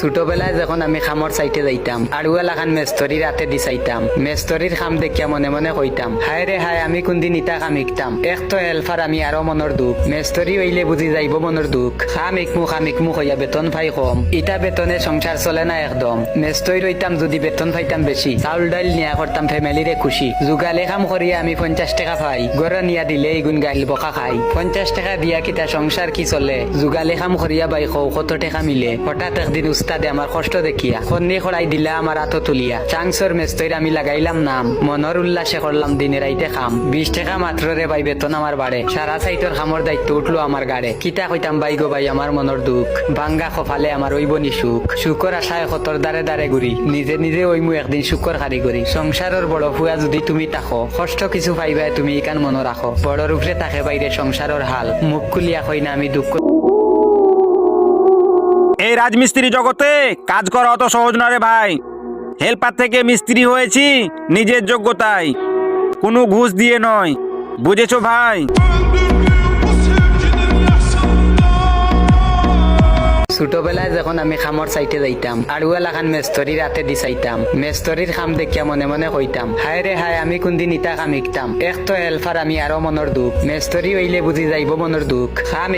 ছোটবেলায় যখন আমি খামর চাইতে যাইতাম আড়ুয়া লাখান মেস্তরি রাতে দি চাইতাম মেস্তরির খাম দেখিয়া মনে মনে কইতাম হায় রে হায় আমি কোনদিন ইটা খাম ইকতাম এক তো হেলফার আমি আরো মনের দুঃখ মেস্তরি হইলে বুঝি যাইব মনের দুঃখ খাম ইকমু হইয়া বেতন পাই কম ইটা বেতনে সংসার চলে না একদম মেস্তরি রইতাম যদি বেতন পাইতাম বেশি চাউল ডাইল নিয়া করতাম ফ্যামিলিরে খুশি যুগালে খাম করিয়া আমি 50 টাকা পাই গড় নিয়া দিলে ইগুন গাইল বকা খাই 50 টাকা দিয়া কিতা সংসার কি চলে যুগালে খাম করিয়া বাই কত টাকা মিলে হঠাৎ একদিন উস্তাদে আমার কষ্ট দেখিয়া খন্নি খড়াই দিলা আমার হাত তুলিয়া চাংসর মেস্তইর আমি লাগাইলাম নাম মনের উল্লাসে করলাম দিনে রাইতে খাম 20 টাকা মাত্র রে ভাই বেতন আমার বাড়ে সারা সাইটর খামর দায়িত্ব উঠলো আমার গাড়ে কিতা কইতাম ভাই গো ভাই আমার মনের দুঃখ বাঙ্গা খফালে আমার ওইবনি সুখ সুখর আশায় খতর দারে দারে ঘুরি নিজে নিজে ওইমু একদিন সুখর খারি করি সংসারের বড় ফুয়া যদি তুমি তাকো কষ্ট কিছু পাইবা তুমি ইকান মনে রাখো বড় রূপে তাকে বাইরে সংসারের হাল মুখ খুলিয়া কই না আমি দুঃখ। এই রাজমিস্ত্রি জগতে কাজ করা অত সহজ না রে ভাই। হেল্পার থেকে মিস্ত্রি হয়েছি নিজের যোগ্যতায়, কোনো ঘুষ দিয়ে নয়, বুঝেছো ভাই? ছোটবেলায় যখন আমি খামর চাইতে যাইতাম আড়ুয়া লাখান মেস্তরি রাতে দি চাইতাম মেস্তরির খাম দেখিয়া মনে মনে কইতাম হায় রে হায় আমি কোনদিন ইটা খাম ইকতাম এক তো হেলফার আমি আরো মনের দুঃখ মেস্তরি হইলে বুঝি যাইব মনের দুঃখ খাম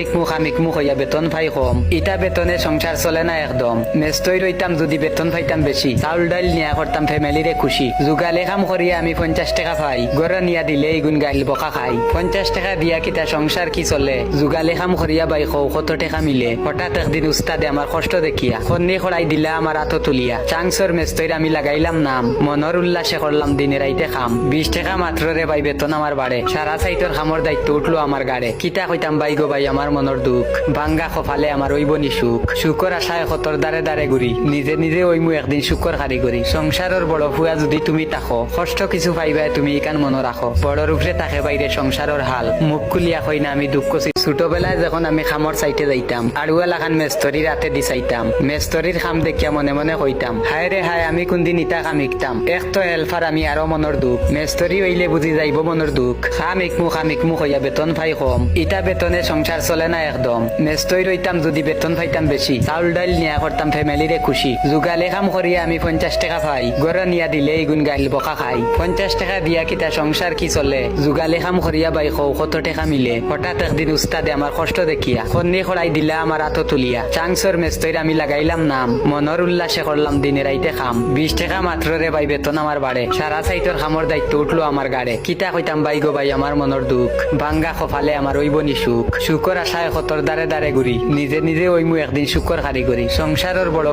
ইকমু হইয়া বেতন পাই কম ইটা বেতনে সংসার চলে না একদম মেস্তরি রইতাম যদি বেতন পাইতাম বেশি চাউল ডাইল নিয়া করতাম ফ্যামিলিরে খুশি যুগালে খাম করিয়া আমি 50 টাকা পাই গড় নিয়া দিলে ইগুন গাইল বকা খাই 50 টাকা দিয়া কিতা সংসার কি চলে যুগালে খাম করিয়া বাই কত টাকা মিলে হঠাৎ একদিন উস্তাদে আমার কষ্ট দেখিয়া খন্নি খড়াই দিলা আমার হাত তুলিয়া চাংসর মেস্তইর আমি লাগাইলাম নাম মনের উল্লাসে করলাম দিনে রাইতে খাম 20 টাকা মাত্র রে ভাই বেতন আমার বাড়ে সারা সাইটর খামর দায়িত্ব উঠলো আমার গাড়ে কিতা কইতাম ভাই গো ভাই আমার মনের দুঃখ বাঙ্গা খফালে আমার ওইবনি সুখ সুখর আশায় খতর দারে দারে ঘুরি নিজে নিজে ওইমু একদিন সুখর খারি করি সংসারের বড় ফুয়া যদি তুমি তাকো কষ্ট কিছু পাইবা তুমি ইকান মনে রাখো বড় রূপে তাকে বাইরে সংসারের হাল মুখ খুলিয়া কই না আমি দুঃখ। ছোটবেলায় যখন আমি খামর চাইতে যাইতাম আড়ুয়া লাখান মেস্তরি রাতে দি চাইতাম মেস্তরির খাম দেখিয়া মনে মনে কইতাম হায় রে হায় আমি কোনদিন ইটা খাম ইকতাম এক তো হেলফার আমি আরো মনের দুঃখ মেস্তরি হইলে বুঝি যাইব মনের দুঃখ খাম ইকমু হইয়া বেতন পাই কম ইটা বেতনে সংসার চলে না একদম মেস্তরি রইতাম যদি বেতন পাইতাম বেশি চাউল ডাইল নিয়া করতাম ফ্যামিলিরে খুশি যুগালে খাম করিয়া আমি 50 টাকা পাই গড় নিয়া দিলে ইগুন গাইল বকা খাই 50 টাকা দিয়া কিতা সংসার কি চলে যুগালে খাম করিয়া বাই কত টাকা মিলে হঠাৎ একদিন উস্তাদে আমার কষ্ট দেখিয়া খন্নি খড়াই দিলা আমার হাত তুলিয়া চাংসর মেস্তইর আমি লাগাইলাম নাম মনের উল্লাসে করলাম দিনে রাইতে খাম 20 টাকা মাত্র রে ভাই বেতন আমার বাড়ে সারা সাইটর খামর দায়িত্ব উঠলো আমার গাড়ে কিতা কইতাম ভাই গো ভাই আমার মনের দুঃখ বাঙ্গা খফালে আমার ওইবনি সুখ সুখর আশায় খতর দারে দারে ঘুরি নিজে নিজে ওইমু একদিন সুখর খারি করি সংসারের বড়